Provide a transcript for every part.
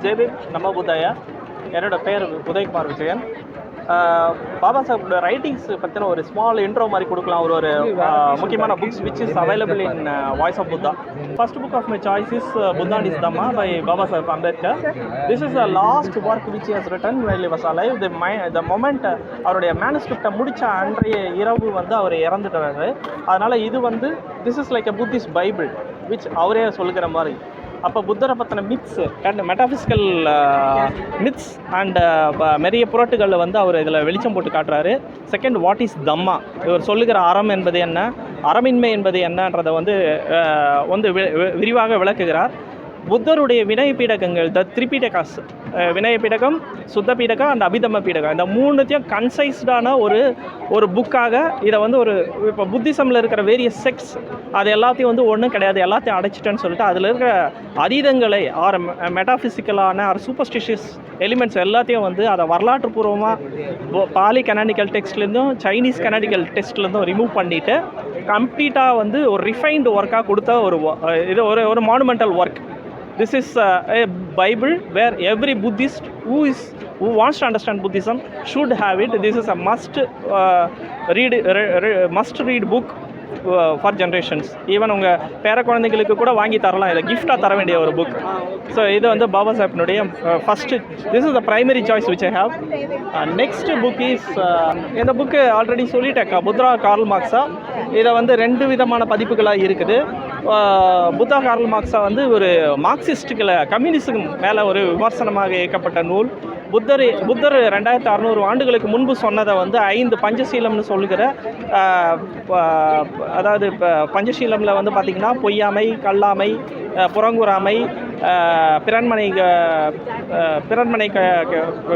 ஜெய்பீம் நம்ம புத்தாயா. என்னோடய பேர் உதயகுமார் விஜயன். பாபா சாஹிப்போட ரைட்டிங்ஸ் பற்றின ஒரு ஸ்மால் இன்ட்ரோ மாதிரி கொடுக்கலாம். ஒரு முக்கியமான books which is available in voice of Buddha. First book of my choice is Buddha and is Dhamma by Baba Sahib Ambedkar. This is the last work which has written while he was alive. The moment அவருடைய மேனுஸ்கிரிப்டை முடித்த அன்றைய இரவு வந்து அவர் இறந்துட்டாரு. அதனால் இது வந்து this is like a Buddhist Bible which அவரே சொல்லுகிற மாதிரி. அப்போ புத்தரை பற்றின myths and metaphysical myths and நிறைய புரட்டுகளில் வந்து அவர் இதில் வெளிச்சம் போட்டு காட்டுறாரு. செகண்ட், வாட் இஸ் தம்மா, இவர் சொல்லுகிற அறம் என்பது என்ன, அறமின்மை என்பது என்னன்றதை வந்து விரிவாக விளக்குகிறார். புத்தருடைய வினய பீடகங்கள், த திரிபீடகாஸ், வினய பீடகம், சுத்த பீடகம் அண்ட் அபிதம பீடகம், இந்த மூணுத்தையும் கன்சைஸ்டான ஒரு புக்காக இதை வந்து இப்போ புத்திசமில் இருக்கிற வேரியஸ் செக்ட்ஸ் அது எல்லாத்தையும் வந்து ஒன்றும் கிடையாது, எல்லாத்தையும் அடைச்சிட்டேன்னு சொல்லிட்டு அதில் இருக்கிற அதீதங்களை ஆர் மெட்டாஃபிசிக்கலான ஆர் சூப்பர்ஸ்டிஷியஸ் எலிமெண்ட்ஸ் எல்லாத்தையும் வந்து அதை வரலாற்று பூர்வமாக பாலி கனானிக்கல் டெக்ஸ்ட்லேருந்தும் சைனீஸ் கனானிக்கல் டெக்ஸ்ட்லேருந்தும் ரிமூவ் பண்ணிவிட்டு கம்ப்ளீட்டாக வந்து ஒரு ரிஃபைன்டு ஒர்க்காக கொடுத்த இது ஒரு monumental work. This is a Bible where every Buddhist who wants to understand Buddhism should have it. This is a must read book for generations. Even உங்கள் பேர குழந்தைங்களுக்கு கூட வாங்கி தரலாம், இதை கிஃப்டாக தர வேண்டிய ஒரு புக். ஸோ இது வந்து பாபா சாஹிப்னுடைய first, this is the primary choice which I have. Next book is, இந்த புக்கு ஆல்ரெடி சொல்லிட்டேக்கா, புத்ரா கார்ல் மார்க்ஸா. இதை வந்து 2 விதமான பதிப்புகளாக இருக்குது. புத்தா கார்ல் மார்க்ஸா வந்து ஒரு மார்க்சிஸ்டுகளை கம்யூனிஸ்டுக்கு மேலே ஒரு விமர்சனமாக இயக்கப்பட்ட நூல். புத்தர் 2600 ஆண்டுகளுக்கு முன்பு சொன்னதை வந்து 5 பஞ்சசீலம்னு சொல்லுகிற, அதாவது இப்போ பஞ்சசீலமில் வந்து பார்த்திங்கன்னா பொய்யாமை, கல்லாமை, புறங்கூறாமை, பிறன்மனை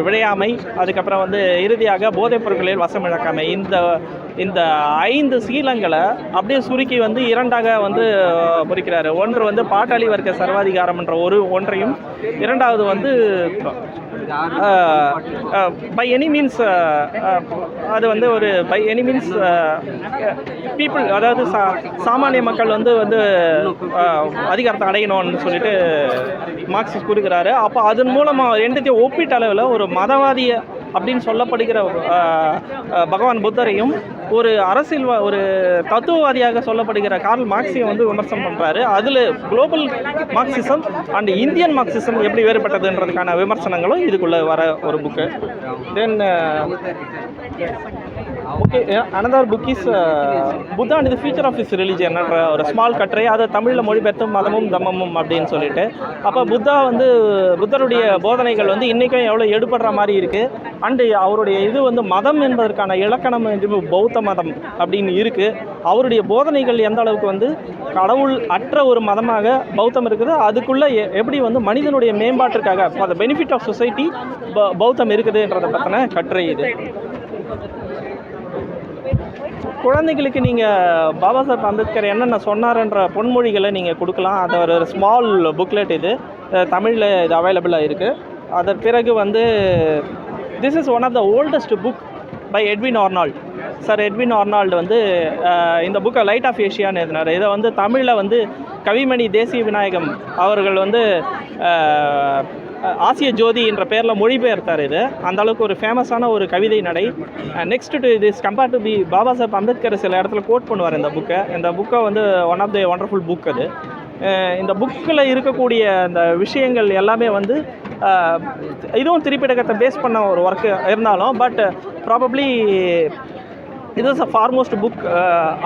விழையாமை, அதுக்கப்புறம் வந்து இறுதியாக போதைப் பொருட்களில் வசமிழக்காமை, இந்த 5 சீலங்களை அப்படியே சுருக்கி வந்து 2ஆக வந்து முறிக்கிறாரு. ஒன்று வந்து பாட்டாளி வர்க்க சர்வாதிகாரம் என்ற ஒன்றையும், இரண்டாவது வந்து பை எனி மீன்ஸ், அது வந்து ஒரு பை எனி மீன்ஸ் பீப்புள், அதாவது சாமானிய மக்கள் வந்து அதிகாரத்தை அடையணும்னு சொல்லிட்டு மார்க்சிஸ்ட் கூறுகிறாரு. அப்போ அதன் மூலமாக 2த்தையும் ஒப்பீட்டு அளவில் ஒரு மதவாதிய அப்படின்னு சொல்லப்படுகிற பகவான் புத்தரையும் ஒரு ஒரு தத்துவவாதியாக சொல்லப்படுகிற கார்ல் மார்க்ஸையும் வந்து விமர்சனம் பண்ணுறாரு. அதில் global Marxism and Indian Marxism எப்படி வேறுபட்டதுன்றதுக்கான விமர்சனங்களும் இதுக்குள்ளே வர ஒரு book. Then okay, another book is Buddha and the future of his religion என்ற ஒரு ஸ்மால் கட்டுரை. அதை தமிழில் மொழிபெயர்த்து மதமும் தம்மமும் அப்படின்னு சொல்லிட்டு. அப்போ புத்தருடைய போதனைகள் வந்து இன்றைக்கும் எவ்வளோ எடுபடுற மாதிரி இருக்குது. அண்டு அவருடைய இது வந்து மதம் என்பதற்கான இலக்கணம் பௌத்த மதம் அப்படின்னு இருக்குது. அவருடைய போதனைகள் எந்த அளவுக்கு வந்து கடவுள் அற்ற ஒரு மதமாக பௌத்தம் இருக்குது, அதுக்குள்ளே எப்படி வந்து மனிதனுடைய மேம்பாட்டிற்காக for the benefit of society பௌத்தம் இருக்குதுன்றதை பற்றின கட்டுரை இது. குழந்தைகளுக்கு நீங்கள் பாபா சாஹிப் அம்பேத்கர் என்னென்ன சொன்னார்ன்ற பொன்மொழிகளை நீங்கள் கொடுக்கலாம். அது ஒரு ஸ்மால் புக்லெட், இது தமிழில் இது அவைலபிளாக இருக்குது. அதன் பிறகு வந்து this is one of the oldest book by Edwin Arnold. Sir Edwin Arnold வந்து இந்த புக்கை லைட் ஆஃப் ஏஷியான்னு எழுதினார். இதை வந்து தமிழில் வந்து கவிமணி தேசிய விநாயகம் அவர்கள் வந்து ஆசிய ஜோதி என்ற பேரில் மொழிபெயர்த்தார். இது அந்த அளவுக்கு ஒரு ஃபேமஸான ஒரு கவிதை நடை. Next to this compared to be Baba Sahib Ambedkar சில இடத்துல கோட் பண்ணுவார் இந்த புக்கை வந்து one of the wonderful book. அது இந்த புக்கில் இருக்கக்கூடிய இந்த விஷயங்கள் எல்லாமே வந்து இதுவும் திரிபிடகத்தை பேஸ் பண்ண ஒரு ஒர்க்கு இருந்தாலும், பட் ப்ராபப்ளி இது is a foremost book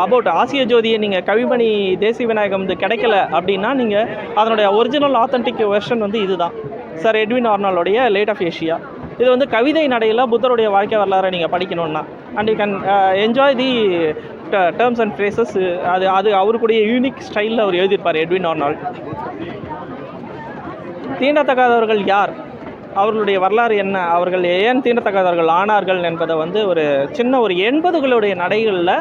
about ஆசிய ஜோதியை. நீங்கள் கவிமணி தேசிய விநாயகம் வந்து கிடைக்கல அப்படின்னா நீங்கள் அதனுடைய ஒரிஜினல் ஆத்தென்டிக் வெர்ஷன் வந்து இதுதான், சார் எட்வின் ஆர்னால்டோடைய லைட் ஆஃப் ஏஷியா. இது வந்து கவிதை நடையில் புத்தருடைய வாழ்க்கை வரலாறை நீங்கள் படிக்கணுன்னா and you can enjoy the terms and phrases. அது அவருக்குடைய யூனிக் ஸ்டைலில் அவர் எழுதியிருப்பார் எட்வின் ஆர்னால்ட். தீண்டத்தகாதவர்கள் யார், அவர்களுடைய வரலாறு என்ன, அவர்கள் ஏன் தீண்டத்தகாதவர்கள் ஆனார்கள் என்பதை வந்து ஒரு சின்ன ஒரு 80களுடைய நடைகளில்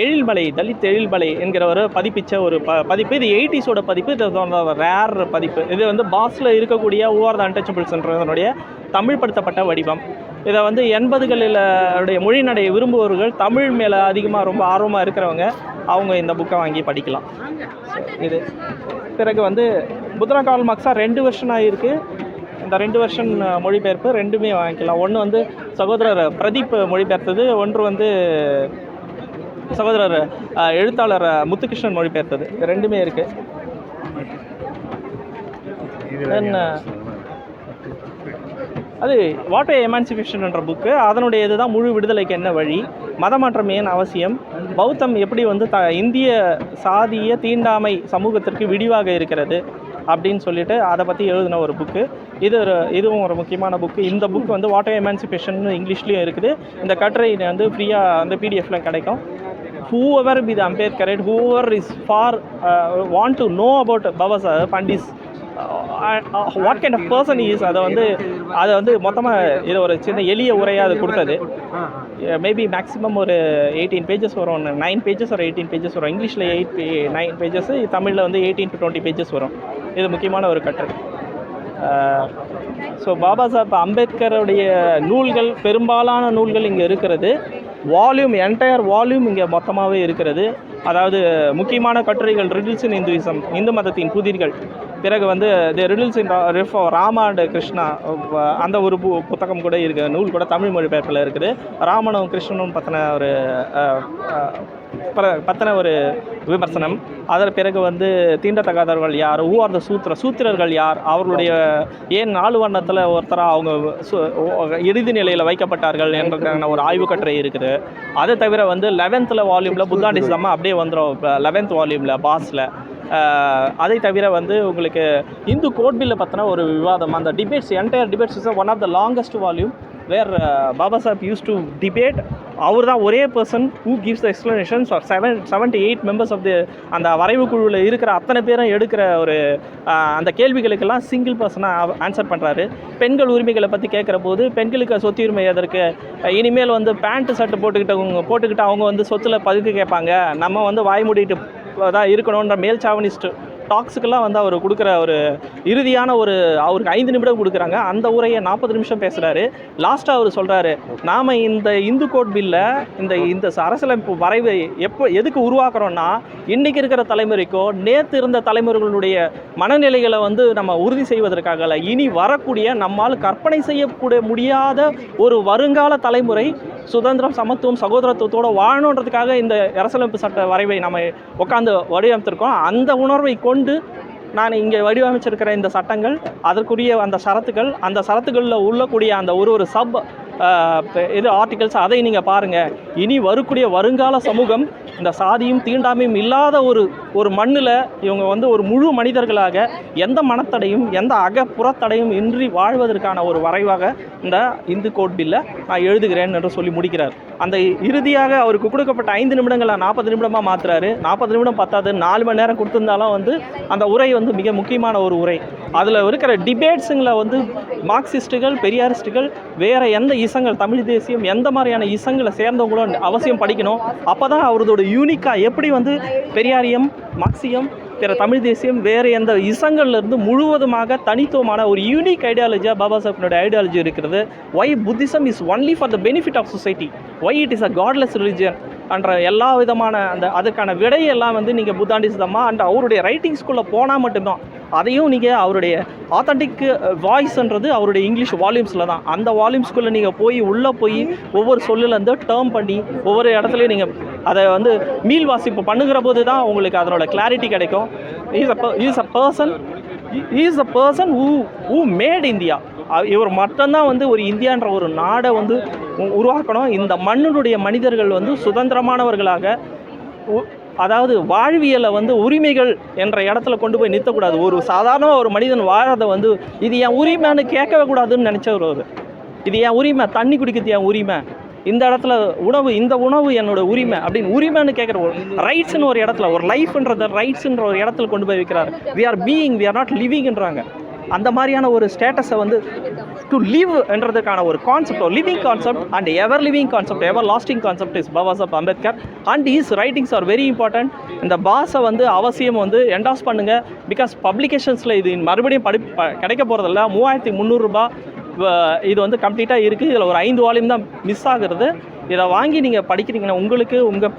எழில்மலை, தலித் எழில்மலை என்கிற ஒரு பதிப்பிச்ச ஒரு பதிப்பு. இது 80ஸோட பதிப்பு. இது ரேர் பதிப்பு. இது வந்து பாஸில் இருக்கக்கூடிய ஓவர் த அன்டச்சபிள்ஸ்ன்றதனுடைய தமிழ்படுத்தப்பட்ட வடிவம். இதை வந்து 80களில் மொழி நடையை விரும்புபவர்கள், தமிழ் மேலே அதிகமாக ரொம்ப ஆர்வமாக இருக்கிறவங்க, அவங்க இந்த புக்கை வாங்கி படிக்கலாம். இது பிறகு வந்து புத்தரா கார்ல் மார்க்ஸா 2 வெர்ஷனாக இருக்குது. இந்த 2 வெர்ஷன் மொழிபெயர்ப்பு ரெண்டுமே வாங்கிக்கலாம். ஒன்று வந்து சகோதரர் பிரதீப் மொழிபெயர்த்தது, ஒன்று வந்து சகோதரர் எழுத்தாளர் முத்துகிருஷ்ணன் மொழிபெயர்த்தது. இது ரெண்டுமே இருக்குது. தென் அது வாட் எமான்சிபேஷன் என்ற புக்கு, அதனுடைய இதுதான் முழு விடுதலைக்கு என்ன வழி, மதமாற்றம் ஏன் அவசியம், பௌத்தம் எப்படி வந்து இந்திய சாதிய தீண்டாமை சமூகத்திற்கு விடிவாக இருக்கிறது அப்படின்னு சொல்லிட்டு அதை பற்றி எழுதின ஒரு புக்கு. இதுவும் ஒரு முக்கியமான புக்கு. இந்த புக் வந்து வாட் எமான்சிபேஷன் இங்கிலீஷ்லேயும் இருக்குது. இந்த கட்டுரை வந்து ஃப்ரீயாக வந்து பிடிஎஃப்ல கிடைக்கும். whoever be the Ambedkarite, whoever is far want to know about Baba Saheb and his what kind of person he is, அதை வந்து மொத்தமாக இதை ஒரு சின்ன எளிய உரையாக அது கொடுத்தது. மேபி மேக்ஸிமம் ஒரு 18 பேஜஸ் வரும், 9 பேஜஸ் ஒரு 18 பேஜஸ் வரும். இங்கிலீஷில் 9 பேஜஸ், தமிழில் வந்து 18 to 20 பேஜஸ் வரும். இது முக்கியமான ஒரு கட்டுரை. ஸோ பாபா சாஹேப் அம்பேத்கருடைய நூல்கள், பெரும்பாலான நூல்கள் இங்கே இருக்கிறது. வால்யூம், என்டையர் வால்யூம் இங்கே மொத்தமாகவே இருக்கிறது. அதாவது முக்கியமான கட்டுரைகள் ரிடில்ஸ் இன் இந்துயிசம், இந்து மதத்தின் புதிர்கள். பிறகு வந்து the riddles in Rama and Krishna, அந்த ஒரு புத்தகம் கூட இருக்குது, நூல் கூட தமிழ் மொழிபெயர்ப்பில் இருக்குது. ராமனும் கிருஷ்ணனும் பற்றின ஒரு விமர்சனம். அதன் பிறகு வந்து தீண்டத்தகாதவர்கள் யார், ஹூ ஆர் த சூத்திரர்கள் யார், அவர்களுடைய ஏன் 4 வண்ணத்தில் ஒருத்தராக அவங்க இறுதி நிலையில் வைக்கப்பட்டார்கள் என்ற ஒரு ஆய்வு கட்டுரை இருக்குது. அதை தவிர வந்து 11th வால்யூமில் புத்தாண்டிசம் அப்படியே வந்துடும், 11th வால்யூமில் பாஸில். அதை தவிர வந்து உங்களுக்கு இந்து கோட் பில்லை பற்றின ஒரு விவாதம், அந்த debates, entire debates is one of the longest volume where Baba Saheb use to debate. அவர் தான் ஒரே person who gives the explanations. 7 to 8 members of the அந்த வரைவு குழுவில் இருக்கிற அத்தனை பேரும் எடுக்கிற ஒரு அந்த கேள்விகளுக்கெல்லாம் சிங்கிள் பர்சனாக ஆன்சர் பண்ணுறாரு. பெண்கள் உரிமைகளை பற்றி கேட்குற போது, பெண்களுக்கு சொத்து உரிமை எதற்கு, இனிமேல் வந்து பேண்ட்டு ஷர்ட்டு போட்டுக்கிட்டு அவங்க வந்து சொத்தில் பதுக்கு கேட்பாங்க, நம்ம வந்து வாய் மூடிட்டு தான் இருக்கணுன்ற மேல் சாவனிஸ்ட் டாக்ஸுக்கெல்லாம் வந்து அவர் கொடுக்குற ஒரு இறுதியான அவருக்கு 5 நிமிடம் கொடுக்குறாங்க. அந்த உரையை 40 நிமிஷம் பேசுகிறாரு. லாஸ்ட்டாக அவர் சொல்கிறாரு, நாம் இந்த இந்து கோட் பில்லை, இந்த அரசியலமைப்பு வரைவை எதுக்கு உருவாக்குறோன்னா, இன்றைக்கி இருக்கிற தலைமுறைக்கோ நேற்று இருந்த தலைமுறைகளுடைய மனநிலைகளை வந்து நம்ம உறுதி செய்வதற்காக, இனி வரக்கூடிய நம்மால் கற்பனை செய்யக்கூடிய முடியாத ஒரு வருங்கால தலைமுறை சுதந்திரம், சமத்துவம், சகோதரத்துவத்தோடு வாழணுன்றதுக்காக இந்த அரசியலமைப்பு சட்ட வரைவை நம்ம உட்காந்து வடிவமைத்திருக்கோம். அந்த உணர்வை கொண்டு நான் இங்கே வடிவமைச்சிருக்கிற இந்த சட்டங்கள், அதற்குரிய அந்த சரத்துகளில் உள்ளக்கூடிய அந்த ஒரு சப் ஆர்டிகல்ஸ், அதை நீங்கள் பாருங்கள். இனி வரக்கூடிய வருங்கால சமூகம் இந்த சாதியும் தீண்டாமையும் இல்லாத ஒரு மண்ணில் இவங்க வந்து ஒரு முழு மனிதர்களாக எந்த மனத்தடையும் எந்த அகப்புறத்தடையும் இன்றி வாழ்வதற்கான ஒரு வரைவாக இந்த இந்து கோட் பில்லை நான் எழுதுகிறேன் என்று சொல்லி முடிக்கிறார். அந்த இறுதியாக அவருக்கு கொடுக்கப்பட்ட 5 நிமிடங்களை 40 நிமிடமாக மாற்றுறாரு. 40 நிமிடம் பத்தாது, 4 மணி நேரம் கொடுத்துருந்தாலும் வந்து அந்த உரை வந்து மிக முக்கியமான ஒரு உரை. அதில் இருக்கிற டிபேட்ஸுங்களை வந்து மார்க்சிஸ்ட்டுகள், பெரியாரிஸ்ட்டுகள், வேறு எந்த இசங்கள், தமிழ் தேசியம், எந்த மாதிரியான இசங்களை சேர்ந்தவங்களும் அவசியம் படிக்கணும். அப்போ தான் அவரதோட யூனிக்காக எப்படி வந்து பெரியாரியம், மார்க்சியம், பிற தமிழ் தேசியம் வேறு எந்த இசங்கள்லேருந்து முழுவதுமாக தனித்துவமான ஒரு யூனிக் ஐடியாலஜியாக பாபா சாஹேப்னுடைய ஐடியாலஜி இருக்கிறது. Why Buddhism is only for the benefit of society, why it is a godless religion என்ற எல்லா விதமான அதுக்கான விடையெல்லாம் வந்து நீங்கள் புத்தாண்டிசமா அண்ட் அவருடைய ரைட்டிங்ஸ்குள்ளே போனால் மட்டும்தான். அதையும் நீங்கள் அவருடைய ஆத்தன்டிக் வாய்ஸ்ன்றது அவருடைய இங்கிலீஷ் வால்யூம்ஸில் தான். அந்த வால்யூம்ஸ்குள்ளே நீங்கள் உள்ளே போய் ஒவ்வொரு சொல்லுலேருந்து டேர்ம் பண்ணி ஒவ்வொரு இடத்துலையும் நீங்கள் அதை வந்து மீள் வாசிப்பு பண்ணுகிற போது தான் உங்களுக்கு அதனோட கிளாரிட்டி கிடைக்கும். Is a person who made India. இவர் மட்டும்தான் வந்து ஒரு இந்தியான்ற ஒரு நாடை வந்து உருவாக்கணும். இந்த மண்ணினுடைய மனிதர்கள் வந்து சுதந்திரமானவர்களாக, அதாவது வாழ்வியலை வந்து உரிமைகள் என்ற இடத்துல கொண்டு போய் நிறுத்தக்கூடாது. ஒரு சாதாரண ஒரு மனிதன் வாழறதை வந்து இது என் உரிமைன்னு கேட்கவே கூடாதுன்னு நினச்சவர் அவர். இது என் உரிமை, தண்ணி குடிக்கிறது என் உரிமை, இந்த இடத்துல இந்த உணவு என்னோட உரிமை அப்படின்னு உரிமைன்னு கேட்குற ஒரு ரைட்ஸ்ன்னு ஒரு இடத்துல, ஒரு லைஃப்ன்றத ரைட்ஸ்ன்ற ஒரு இடத்துல கொண்டு போய் வைக்கிறார். We are being, we are not லிவிங்ன்றாங்க. அந்த மாதிரியான ஒரு ஸ்டேட்டஸை வந்து டு லிவ் என்றதுக்கான ஒரு கான்செப்ட், ஒரு living concept and ever living concept, ever lasting concept is Baba Saheb Ambedkar and his writings are very important. இந்த பாஸை வந்து அவசியம் வந்து என்டாஸ் பண்ணுங்கள். பிகாஸ் பப்ளிகேஷன்ஸில் இது மறுபடியும் கிடைக்க போகிறதில்ல. 3300 ரூபாய் இது வந்து கம்ப்ளீட்டாக இருக்குது. இதில் ஒரு 5 வால்யூம் தான் மிஸ் ஆகுறது. இதை வாங்கி நீங்கள் படிக்கிறீங்கன்னா உங்களுக்கு உங்கள்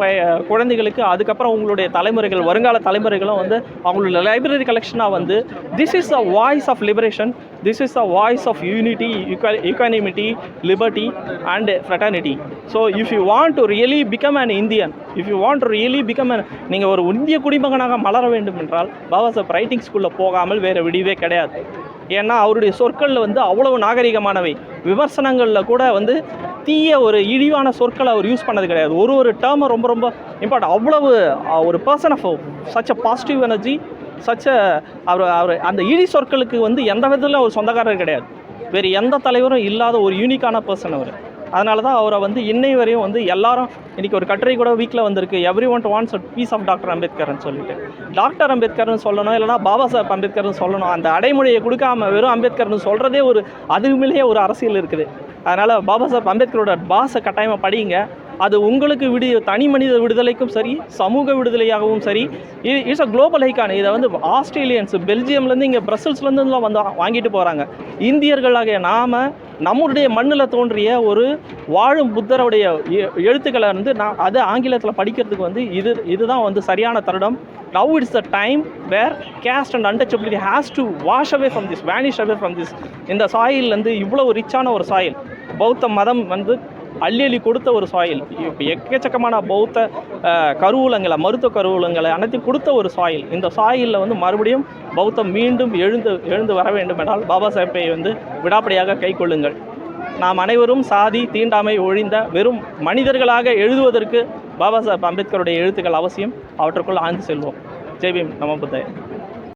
குழந்தைகளுக்கு அதுக்கப்புறம் உங்களுடைய தலைமுறைகள் வருங்கால தலைமுறைகளும் வந்து அவங்களோட லைப்ரரி கலெக்ஷனாக வந்து this is a voice of liberation, this is a voice of unity, equanimity, liberty and fraternity. So if you want to really become an Indian, if you want to really become an நீங்கள் ஒரு இந்திய குடிமகனாக மலர வேண்டும் என்றால் Baba Saheb writing ஸ்கூலில் போகாமல் வேறு விடிவே கிடையாது. ஏன்னா அவருடைய சொற்களில் வந்து அவ்வளவு நாகரிகமானவை. விமர்சனங்களில் கூட வந்து தீய ஒரு இழிவான சொற்களை அவர் யூஸ் பண்ணது கிடையாது. ஒரு டேர்மை ரொம்ப ரொம்ப இம்பார்ட்டன்ட். அவ்வளவு ஒரு person of such a positive energy, such அவர் அந்த இழி சொற்களுக்கு வந்து எந்த விதத்தில் ஒரு சொந்தக்காரர் கிடையாது. வேறு எந்த தலைவரும் இல்லாத ஒரு யூனிக்கான பர்சன் அவர். அதனால தான் அவரை வந்து இன்னை வரையும் வந்து எல்லாரும் இன்றைக்கி ஒரு கட்டுரை கூட வீட்டில் வந்திருக்கு, every one wants a piece of doctor அம்பேத்கர்னு சொல்லிட்டு. டாக்டர் அம்பேத்கர்னு சொல்லணும், இல்லைனா பாபா சாஹேப் அம்பேத்கர்னு சொல்லணும். அந்த அடைமொழியை கொடுக்காம வெறும் அம்பேத்கர்னு சொல்கிறதே ஒரு அதுவுமிலேயே ஒரு அரசியல் இருக்குது. அதனால் பாபா சாஹேப் அம்பேத்கரோட பாஸை கட்டாயமாக படிங்க. அது உங்களுக்கு தனி மனித விடுதலைக்கும் சரி, சமூக விடுதலையாகவும் சரி, இட்ஸ் அ குளோபல் ஐக்கான். இதை வந்து ஆஸ்திரேலியன்ஸ், பெல்ஜியம்லேருந்து இங்கே பிரசல்ஸ்லேருந்துலாம் வந்து வாங்கிட்டு போகிறாங்க. இந்தியர்களாகிய நாம் நம்முடைய மண்ணில் தோன்றிய ஒரு வாழும் புத்தருடைய எழுத்துக்களை வந்து அதை ஆங்கிலத்தில் படிக்கிறதுக்கு வந்து இதுதான் வந்து சரியான தருணம். Now it's the time where caste and untouchability has to wash away from this, vanish away from this. இந்த சாயில்லேருந்து இவ்வளோ ரிச்சான ஒரு சாயில், பௌத்த மதம் வந்து அள்ளி கொடுத்த ஒரு சாயில், இப்போ எக்கச்சக்கமான பௌத்த கருவூலங்களை, மருத்துவ கருவூலங்களை அனைத்தையும் கொடுத்த ஒரு சாயில். இந்த சாயிலில் வந்து மறுபடியும் பௌத்தம் மீண்டும் எழுந்து வர வேண்டும் என்றால் பாபா சாஹேப்பை வந்து விடாப்படியாக கை கொள்ளுங்கள். நாம் அனைவரும் சாதி தீண்டாமை ஒழிந்த வெறும் மனிதர்களாக எழுதுவதற்கு பாபா சாஹேப் அம்பேத்கருடைய எழுத்துக்கள் அவசியம். அவற்றுக்குள் ஆழ்ந்து செல்வோம். ஜெய் பீம், நமோ புத்தாய.